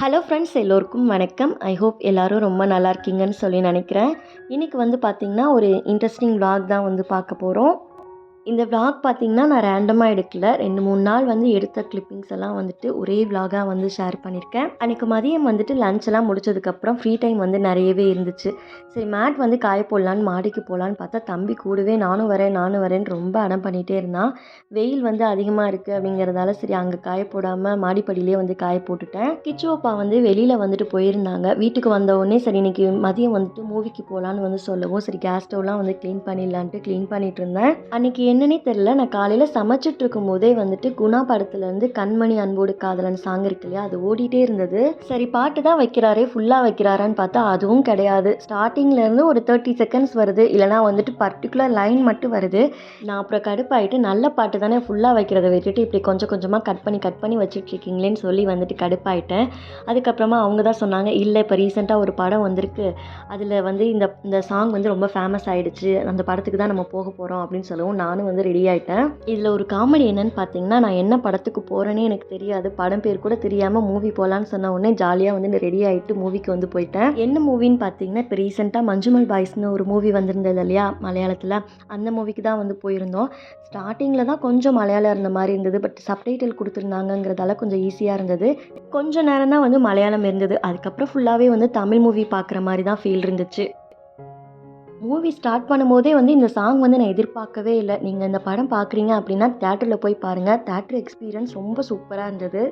Hello friends, எல்லோருக்கும் வணக்கம். I hope எல்லோரும் ரொம்ப நல்லா இருக்கீங்கன்னு சொல்லி நினைக்கிறேன். இன்றைக்கி வந்து பார்த்திங்கன்னா ஒரு இன்ட்ரெஸ்டிங் vlog தான் வந்து பார்க்க போகிறோம். இந்த vlog பார்த்திங்கன்னா நான் ரேண்டமாக எடுக்கல. 2-3 நாள் வந்து எடுத்த கிளிப்பிங்ஸ் எல்லாம் வந்துட்டு ஒரே vlog-ஆ வந்து ஷேர் பண்ணியிருக்கேன். அன்றைக்கி மதியம் வந்துட்டு லஞ்செல்லாம் முடிச்சதுக்கப்புறம் ஃப்ரீ டைம் வந்து நிறையவே இருந்துச்சு. சரி, மேட் வந்து காய போடலான்னு மாடிக்கு போகலான்னு பார்த்தா தம்பி கூடவே நானும் வரேன்னு ரொம்ப அடம் பண்ணிகிட்டே இருந்தான். வெயில் வந்து அதிகமாக இருக்குது அப்படிங்கிறதால சரி அங்கே காய போடாமல் மாடிப்படியிலே வந்து காய போட்டுட்டேன். கிச்சு அப்பா வந்து வெளியில் வந்துட்டு போயிருந்தாங்க. வீட்டுக்கு வந்தவுடனே சரி இன்றைக்கி மதியம் வந்துட்டு மூவிக்கு போகலான்னு வந்து சொல்லவும் சரி கேஸ் ஸ்டவ்லாம் வந்து க்ளீன் பண்ணிடலான்ட்டு க்ளீன் பண்ணிகிட்டு இருந்தேன். அன்றைக்கி என்னன்னே தெரில, நான் காலையில் சமைச்சிட்டு இருக்கும் போதே வந்துட்டு குணா படத்துலேருந்து கண்மணி அன்போடு காதலன் சாங் இருக்கு இல்லையா, அது ஓடிட்டே இருந்தது. சரி பாட்டு தான் வைக்கிறாரே, ஃபுல்லாக வைக்கிறாரான்னு பார்த்தா அதுவும் கிடையாது. ஸ்டார்டிங்லேருந்து ஒரு 30 செகண்ட்ஸ் வருது, இல்லைனா வந்துட்டு பர்டிகுலர் லைன் மட்டும் வருது. நான் அப்புறம் கடுப்பாயிட்டு நல்ல பாட்டு தானே ஃபுல்லாக வைக்கிறத விட்டுட்டு இப்படி கொஞ்சம் கொஞ்சமாக கட் பண்ணி வச்சுட்ருக்கீங்களேன்னு சொல்லி வந்துட்டு கடுப்பாயிட்டேன். அதுக்கப்புறமா அவங்க தான் சொன்னாங்க, இல்லை இப்போ ரீசெண்டாக ஒரு படம் வந்திருக்கு, அதில் வந்து இந்த சாங் வந்து ரொம்ப ஃபேமஸ் ஆகிடுச்சு, அந்த படத்துக்கு தான் நம்ம போக போகிறோம் அப்படின்னு சொல்லவும் நானும் வந்து ரெடி ஆகிட்டேன். இதில் ஒரு காமெடி என்னன்னு பார்த்தீங்கன்னா, நான் என்ன படத்துக்கு போகிறேன்னே எனக்கு தெரியாது, படம் பேர் கூட தெரியாமல் மூவி போகலான்னு சொன்ன உடனே ஜாலியாக வந்து ரெடி ஆகிட்டு மூவிக்கு வந்து போயிட்டேன். என்ன மூவின்னு பார்த்தீங்கன்னா, இப்போ ரீசெண்டாக மஞ்சுமல் பாய்ஸ்னு ஒரு மூவி வந்திருந்தது இல்லையா மலையாளத்தில், அந்த மூவிக்கு தான் வந்து போயிருந்தோம். ஸ்டார்டிங்கில் தான் கொஞ்சம் மலையாளம் இருந்த மாதிரி இருந்தது, பட் சப்டைட்டில் கொடுத்துருந்தாங்கங்கிறதால கொஞ்சம் ஈஸியாக இருந்தது. கொஞ்சம் நேரம் தான் வந்து மலையாளம் இருந்தது, அதுக்கப்புறம் ஃபுல்லாகவே வந்து தமிழ் மூவி பார்க்குற மாதிரி தான் ஃபீல் இருந்துச்சு. மூவி ஸ்டார்ட் பண்ணும்போதே வந்து இந்த சாங் வந்து நான் எதிர்பார்க்கவே இல்லை. நீங்கள் இந்த படம் பார்க்குறீங்க அப்படின்னா தேட்டரில் போய் பாருங்கள், தேட்டர் எக்ஸ்பீரியன்ஸ் ரொம்ப சூப்பராக இருந்தது.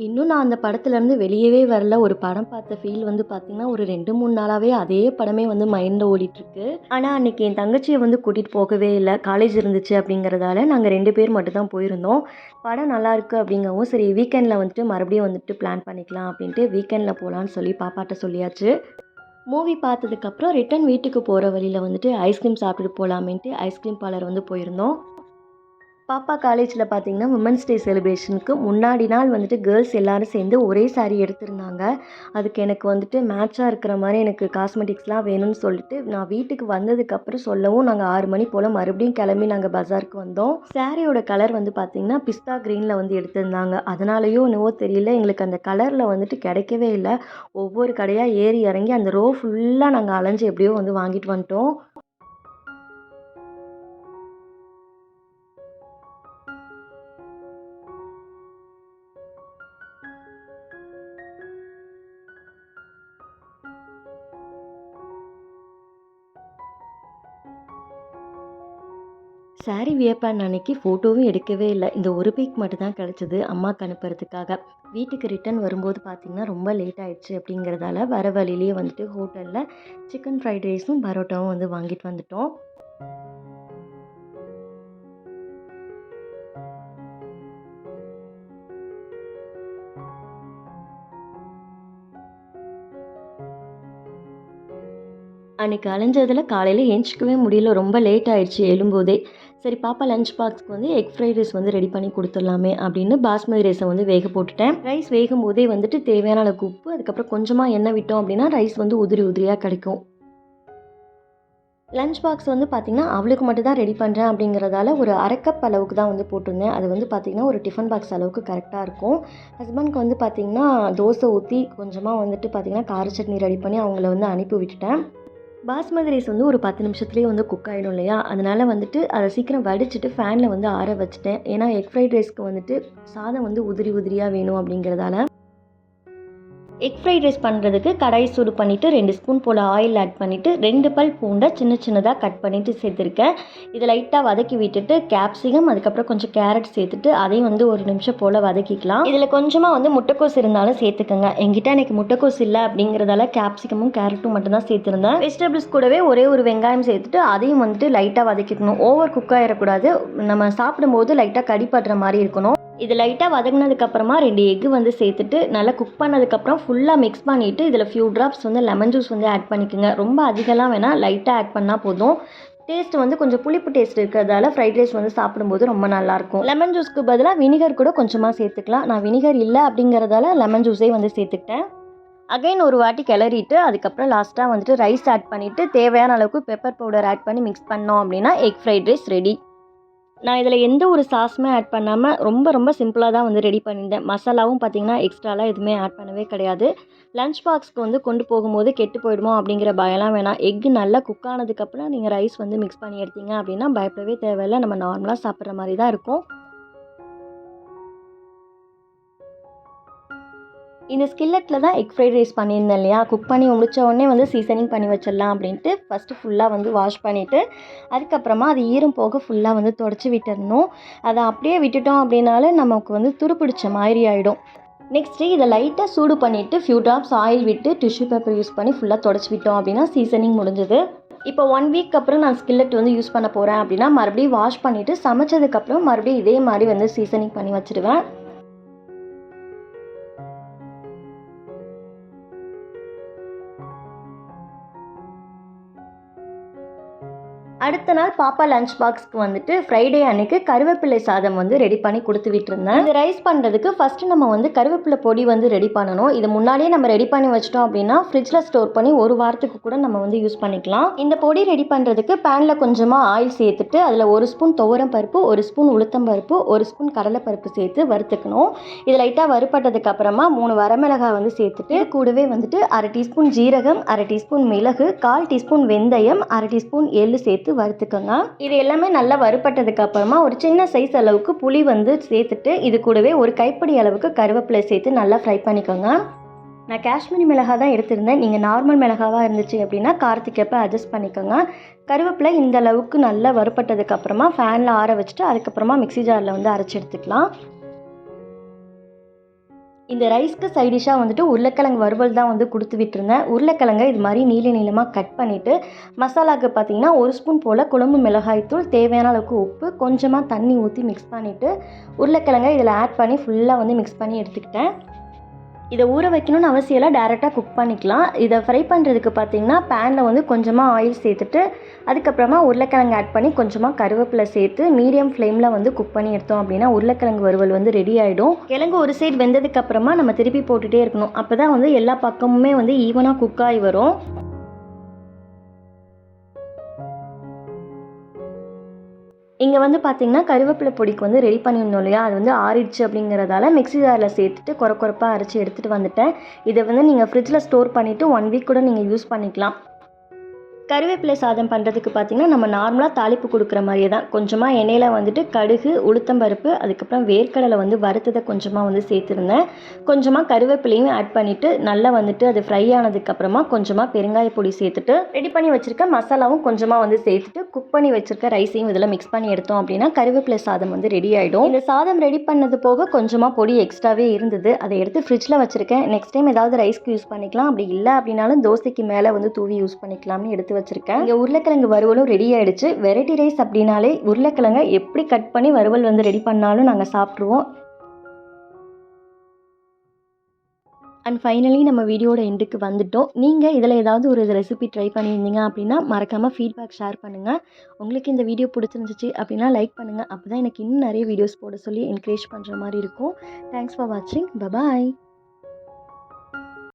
இன்னும் நான் அந்த படத்துலேருந்து வெளியவே வரல. ஒரு படம் பார்த்த ஃபீல் வந்து பார்த்திங்கன்னா ஒரு 2-3 நாளாகவே அதே படமே வந்து மைண்டில் ஓடிட்டுருக்கு. ஆனால் அன்றைக்கி என் தங்கச்சியை வந்து கூட்டிகிட்டு போகவே இல்லை, காலேஜ் இருந்துச்சு அப்படிங்கிறதால நாங்கள் 2 பேர் மட்டும் தான் போயிருந்தோம். படம் நல்லாயிருக்கு அப்படிங்கவும் சரி வீக்கெண்டில் வந்துட்டு மறுபடியும் வந்துட்டு பிளான் பண்ணிக்கலாம் அப்படின்ட்டு வீக்கெண்டில் போகலான்னு சொல்லி பாப்பாட்ட சொல்லியாச்சு. மூவி பார்த்ததுக்கப்புறம் ரிட்டன் வீட்டுக்கு போகிற வழியில் வந்துட்டு ஐஸ்கிரீம் சாப்பிட்டுட்டு போகலாமேன்ட்டு ஐஸ்கிரீம் பார்லர் வந்து போயிருந்தோம். பாப்பா காலேஜில் பார்த்தீங்கன்னா விமன்ஸ் டே செலிப்ரேஷனுக்கு முன்னாடி நாள் வந்துட்டு கேர்ள்ஸ் எல்லோரும் சேர்ந்து ஒரே சாரீ எடுத்திருந்தாங்க. அதுக்கு எனக்கு வந்துட்டு மேட்சாக இருக்கிற மாதிரி எனக்கு காஸ்மெட்டிக்ஸ்லாம் வேணும்னு சொல்லிட்டு நான் வீட்டுக்கு வந்ததுக்கப்புறம் சொல்லவும் நாங்கள் 6 மணி போல் மறுபடியும் கிளம்பி நாங்கள் பஜாருக்கு வந்தோம். சாரியோட கலர் வந்து பார்த்திங்கன்னா பிஸ்தா க்ரீனில் வந்து எடுத்திருந்தாங்க. அதனாலேயோ என்னவோ தெரியல, எங்களுக்கு அந்த கலரில் வந்துட்டு கிடைக்கவே இல்லை. ஒவ்வொரு கடையாக ஏறி இறங்கி அந்த ரோ ஃபுல்லாக நாங்கள் அலைஞ்சு எப்படியோ வந்து வாங்கிட்டு வந்துட்டோம். சாரீ வியப்பான அன்னைக்கு ஃபோட்டோவும் எடுக்கவே இல்லை. இந்த ஒரு பீக் மட்டும் தான் கிடச்சிது அம்மாவுக்கு அனுப்புறதுக்காக. வீட்டுக்கு ரிட்டன் வரும்போது பார்த்திங்கன்னா ரொம்ப லேட் ஆகிடுச்சு அப்படிங்கிறதால வர வழியிலேயே வந்துட்டு ஹோட்டலில் சிக்கன் ஃப்ரைட் ரைஸும் பரோட்டாவும் வந்து வாங்கிட்டு வந்துட்டோம். அன்றைக்கி அலைஞ்சதில் காலையில் ஏஞ்சிக்கவே முடியல, ரொம்ப லேட் ஆகிடுச்சு எழும்போதே. சரி பாப்பா லஞ்ச் பாக்ஸ்க்கு வந்து எக் ஃப்ரைட் ரைஸ் வந்து ரெடி பண்ணி கொடுத்துடலாமே அப்படின்னு பாஸ்மதி ரைஸை வந்து வேக போட்டுட்டேன். ரைஸ் வேகும் போதே வந்துட்டு தேவையான அளவுக்கு உப்பு, அதுக்கப்புறம் கொஞ்சமாக எண்ணெய் விட்டோம் அப்படின்னா ரைஸ் வந்து உதிரியாக கிடைக்கும். லஞ்ச் பாக்ஸ் வந்து பார்த்திங்கன்னா அவளுக்கு மட்டும் தான் ரெடி பண்ணுறேன் அப்படிங்கிறதால ஒரு 1/2 கப் அளவுக்கு தான் வந்து போட்டிருந்தேன். அது வந்து பார்த்திங்கன்னா ஒரு டிஃபன் பாக்ஸ் அளவுக்கு கரெக்டாக இருக்கும். ஹஸ்பண்ட்க்கு வந்து பார்த்திங்கன்னா தோசை ஊற்றி கொஞ்சமாக வந்துட்டு பார்த்திங்கன்னா கார சட்னி ரெடி பண்ணி அவங்கள வந்து அனுப்பி விட்டுட்டேன். பாஸ்மதி ரைஸ் வந்து ஒரு 10 நிமிஷத்துலேயே வந்து குக் ஆகிடும் இல்லையா, அதனால் வந்துட்டு அதை சீக்கிரம் வடிச்சிட்டு ஃபேனில் வந்து ஆற வச்சுட்டேன். ஏன்னா எக் ஃப்ரைட் ரைஸ்க்கு வந்துட்டு சாதம் வந்து உதிரியாக வேணும் அப்படிங்கிறதால. எக் ஃப்ரைட் ரைஸ் பண்ணுறதுக்கு கடாய் சூடு பண்ணிவிட்டு 2 ஸ்பூன் போல் ஆயில் ஆட் பண்ணிவிட்டு 2 பல் பூண்டை சின்னதாக கட் பண்ணிவிட்டு சேர்த்துருக்கேன். இதை லைட்டாக வதக்கி விட்டுட்டு கேப்சிகம், அதுக்கப்புறம் கொஞ்சம் கேரட் சேர்த்துட்டு அதையும் வந்து ஒரு நிமிஷம் போல் வதக்கிக்கலாம். இதில் கொஞ்சமாக வந்து முட்டைக்கோஸ் இருந்தாலும் சேர்த்துக்கோங்க. என்கிட்ட எனக்கு முட்டைக்கோஸ் இல்லை அப்படிங்கிறதால கேப்சிகமும் கேரட்டும் மட்டும்தான் சேர்த்துருந்தேன். வெஜிடபிள்ஸ் கூடவே ஒரே ஒரு வெங்காயம் சேர்த்துட்டு அதையும் வந்துட்டு லைட்டாக வதக்கிக்கணும். ஓவர் குக் ஆகிடக்கூடாது, நம்ம சாப்பிடும்போது லைட்டாக கடிப்படுற மாதிரி இருக்கணும். இது லைட்டாக வதங்கினதுக்கப்புறமா 2 எக்கு வந்து சேர்த்துட்டு நல்லா குக் பண்ணதுக்கப்புறம் ஃபுல்லாக மிக்ஸ் பண்ணிவிட்டு இதில் ஃபியூ ட்ராப்ஸ் வந்து லெமன் ஜூஸ் வந்து ஆட் பண்ணிக்கோங்க. ரொம்ப அதிகமாக வேணால், லைட்டாக ஆட் பண்ணால் போதும். டேஸ்ட் வந்து கொஞ்சம் புளிப்பு டேஸ்ட் இருக்கிறதால ஃப்ரைட் ரைஸ் வந்து சாப்பிடும்போது ரொம்ப நல்லாயிருக்கும். லெமன் ஜூஸ்க்கு பதிலாக வினிகர் கூட கொஞ்சமாக சேர்த்துக்கலாம். நான் வினிகர் இல்லை அப்படிங்கிறதால லெமன் ஜூஸே வந்து சேர்த்துக்கிட்டேன். அகைன் ஒரு வாட்டி கிளறிட்டு அதுக்கப்புறம் லாஸ்ட்டாக வந்துட்டு ரைஸ் ஆட் பண்ணிவிட்டு தேவையான அளவுக்கு பெப்பர் பவுடர் ஆட் பண்ணி மிக்ஸ் பண்ணோம் அப்படின்னா எக் ஃப்ரைட் ரைஸ் ரெடி. நான் இதில் எந்த ஒரு சாஸுமே ஆட் பண்ணாமல் ரொம்ப சிம்பிளாக தான் வந்து ரெடி பண்ணியிருந்தேன். மசாலாவும் பார்த்திங்கன்னா எக்ஸ்ட்ராலாம் எதுவுமே ஆட் பண்ணவே கிடையாது. லஞ்ச் பாக்ஸ்க்கு வந்து கொண்டு போகும்போது கெட்டு போயிடுமோ அப்படிங்கிற பயம்லாம் வேணாம். எக்கு நல்லா குக் ஆனதுக்கப்புறம் நீங்கள் ரைஸ் வந்து மிக்ஸ் பண்ணி எடுத்தீங்க அப்படின்னா பயப்படவே தேவையில்லை. நம்ம நார்மலாக சாப்பிட்ற மாதிரி தான் இருக்கும். இந்த ஸ்கில்லெட்டில் தான் எக் ஃப்ரைட் ரைஸ் பண்ணியிருந்தேன் இல்லையா, குக் பண்ணி முடித்த உடனே வந்து சீசனிங் பண்ணி வச்சிடலாம் அப்படின்ட்டு ஃபஸ்ட்டு ஃபுல்லாக வந்து வாஷ் பண்ணிவிட்டு அதுக்கப்புறமா அது ஈரம் போக ஃபுல்லாக வந்து தொடச்சி விட்டுடணும். அதை அப்படியே விட்டுட்டோம் அப்படின்னாலே நமக்கு வந்து துருப்பிடிச்ச மாதிரி ஆகிடும். நெக்ஸ்ட்டு இதை லைட்டாக சூடு பண்ணிவிட்டு ஃபியூ ட்ராப்ஸ் ஆயில் விட்டு டிஷ்யூ பேப்பர் யூஸ் பண்ணி ஃபுல்லாக தொடச்சி விட்டோம் அப்படின்னா சீசனிங் முடிஞ்சது. இப்போ 1 வீக் அப்புறம் நான் ஸ்கில்லெட் வந்து யூஸ் பண்ண போகிறேன் அப்படின்னா மறுபடியும் வாஷ் பண்ணிவிட்டு சமைச்சதுக்கப்புறம் மறுபடியும் இதே மாதிரி வந்து சீசனிங் பண்ணி வச்சுடுவேன். அடுத்த நாள் பாப்பா லஞ்ச் பாக்ஸ்க்கு வந்துட்டு ஃப்ரைடே அன்னைக்கு கருவேப்பிலை சாதம் வந்து ரெடி பண்ணி கொடுத்து விட்டுருந்தேன். இந்த ரைஸ் பண்ணுறதுக்கு ஃபஸ்ட்டு நம்ம வந்து கருவேப்பிலை பொடி வந்து ரெடி பண்ணணும். இது முன்னாடியே நம்ம ரெடி பண்ணி வச்சிட்டோம் அப்படின்னா ஃப்ரிட்ஜில் ஸ்டோர் பண்ணி 1 வாரத்துக்கு கூட நம்ம வந்து யூஸ் பண்ணிக்கலாம். இந்த பொடி ரெடி பண்ணுறதுக்கு பேனில் கொஞ்சமாக ஆயில் சேர்த்துட்டு அதில் 1 ஸ்பூன் துவரம் பருப்பு, 1 ஸ்பூன் உளுத்தம் பருப்பு, 1 ஸ்பூன் கடலைப்பருப்பு சேர்த்து வறுத்துக்கணும். இது லைட்டாக வறுப்பட்டதுக்கு அப்புறமா 3 வரமிளகாய் வந்து சேர்த்துட்டு கூடவே வந்துட்டு 1/2 டீஸ்பூன் ஜீரகம், 1/2 டீஸ்பூன் மிளகு, 1/4 டீஸ்பூன் வெந்தயம், 1/2 டீஸ்பூன் எள்ளு சேர்த்து வறுத்துக்கோங்க. இது எல்லாமே நல்லா வறுப்பட்டதுக்கு அப்புறமா ஒரு சின்ன சைஸ் அளவுக்கு புளி வந்து சேர்த்துட்டு இது கூடவே ஒரு கைப்பிடி அளவுக்கு கருவேப்பிலை சேர்த்து நல்லா ஃப்ரை பண்ணிக்கோங்க. நான் காஷ்மீரி மிளகாய் தான் எடுத்திருந்தேன். நீங்கள் நார்மல் மிளகாவாக இருந்துச்சு அப்படின்னா காரத்துக்கேற்ப அட்ஜஸ்ட் பண்ணிக்கோங்க. கருவேப்பிலை இந்த அளவுக்கு நல்லா வறுப்பட்டதுக்கு அப்புறமா ஃபேனில் ஆற வச்சுட்டு அதுக்கப்புறமா மிக்ஸி ஜாரில் வந்து அரைச்சி எடுத்துக்கலாம். இந்த ரைஸ்க்கு சைடிஷாக வந்துட்டு உருளைக்கிழங்கு வறுவல் தான் வந்து கொடுத்து விட்டுருந்தேன். உருளைக்கிழங்கை இது மாதிரி நீளமாக கட் பண்ணிவிட்டு மசாலாவுக்கு பார்த்தீங்கன்னா 1 ஸ்பூன் போல் குழம்பு மிளகாய்த்தூள், தேவையான அளவுக்கு உப்பு, கொஞ்சமாக தண்ணி ஊற்றி மிக்ஸ் பண்ணிவிட்டு உருளைக்கிழங்கை இதில் ஆட் பண்ணி ஃபுல்லாக வந்து மிக்ஸ் பண்ணி எடுத்துக்கிட்டேன். இதை ஊற வைக்கணும்னு அவசியம் இல்லை, டேரெக்டாக குக் பண்ணிக்கலாம். இதை ஃப்ரை பண்ணுறதுக்கு பார்த்தீங்கன்னா பேனில் வந்து கொஞ்சமாக ஆயில் சேர்த்துட்டு அதுக்கப்புறமா உருளைக்கிழங்கு ஆட் பண்ணி கொஞ்சமாக கருவேப்பிலை சேர்த்து மீடியம் ஃப்ளேமில் வந்து குக் பண்ணி எடுத்தோம் அப்படின்னா உருளைக்கிழங்கு வறுவல் வந்து ரெடி ஆகிடும். கிழங்கு ஒரு சைடு வெந்ததுக்கப்புறமா நம்ம திருப்பி போட்டுகிட்டே இருக்கணும். அப்போ தான் வந்து எல்லா பக்கமுமே வந்து ஈவனாக குக் ஆகி வரும். இங்கே வந்து பார்த்திங்கன்னா கருவேப்பிலை பொடிக்கு வந்து ரெடி பண்ணியிருந்தோம் இல்லையா, அது வந்து ஆறிடுச்சு அப்படிங்கிறதால மிக்ஸி ஜாரில் சேர்த்துட்டு கொரப்பாக அரைச்சி எடுத்துகிட்டு வந்துட்டேன். இதை வந்து நீங்கள் ஃப்ரிட்ஜில் ஸ்டோர் பண்ணிவிட்டு 1 வீக் கூட நீங்கள் யூஸ் பண்ணிக்கலாம். கருவேப்பிலை சாதம் பண்ணுறதுக்கு பார்த்திங்கன்னா நம்ம நார்மலாக தாளிப்பு கொடுக்குற மாதிரியே தான். கொஞ்சமாக எண்ணெயில் வந்துட்டு கடுகு, உளுத்தம்பருப்பு, அதுக்கப்புறம் வேர்க்கடலை வந்து வறுத்ததை கொஞ்சமாக வந்து சேர்த்துருந்தேன். கொஞ்சமாக கருவேப்பிலையும் ஆட் பண்ணிவிட்டு நல்லா வந்துட்டு அது ஃப்ரை ஆனதுக்கப்புறமா கொஞ்சமாக பெருங்காய பொடி சேர்த்துட்டு ரெடி பண்ணி வச்சுருக்க மசாலாவும் கொஞ்சமாக வந்து சேர்த்துட்டு குக் பண்ணி வச்சுருக்க ரைஸையும் இதில் மிக்ஸ் பண்ணி எடுத்தோம் அப்படின்னா கருவேப்பிலை சாதம் வந்து ரெடி ஆகிடும். இந்த சாதம் ரெடி பண்ணது போக கொஞ்சமாக பொடி எக்ஸ்ட்ராவே இருந்தது, அதை எடுத்து ஃப்ரிட்ஜில் வச்சுருக்கேன். நெக்ஸ்ட் டைம் ஏதாவது ரைஸ்க்கு யூஸ் பண்ணிக்கலாம், அப்படி இல்லை அப்படின்னாலும் தோசைக்கு மேலே வந்து தூவி யூஸ் பண்ணிக்கலாம்னு எடுத்து வச்சிருக்கேன். இங்க உருளைக்கிழங்கு வறுவலும் ரெடி ஆயிடுச்சு. வெரைட்டி ரைஸ் அப்படின்னாலே உருளைக்கிழங்கை எப்படி கட் பண்ணி வறுவல் வந்து ரெடி பண்ணாலும் நாங்கள் சாப்பிட்ருவோம். அண்ட் ஃபைனலி நம்ம வீடியோட எண்டுக்கு வந்துட்டோம். நீங்கள் இதில் ஏதாவது ஒரு ரெசிபி ட்ரை பண்ணியிருந்தீங்க அப்படின்னா மறக்காமல் ஃபீட்பேக் ஷேர் பண்ணுங்கள். உங்களுக்கு இந்த வீடியோ பிடிச்சிருந்துச்சு அப்படின்னா லைக் பண்ணுங்கள். அப்போ தான் எனக்கு இன்னும் நிறைய வீடியோஸ் போட சொல்லி என்கரேஜ் பண்ணுற மாதிரி இருக்கும். தேங்க்ஸ் ஃபார் வாட்சிங். பபாய்.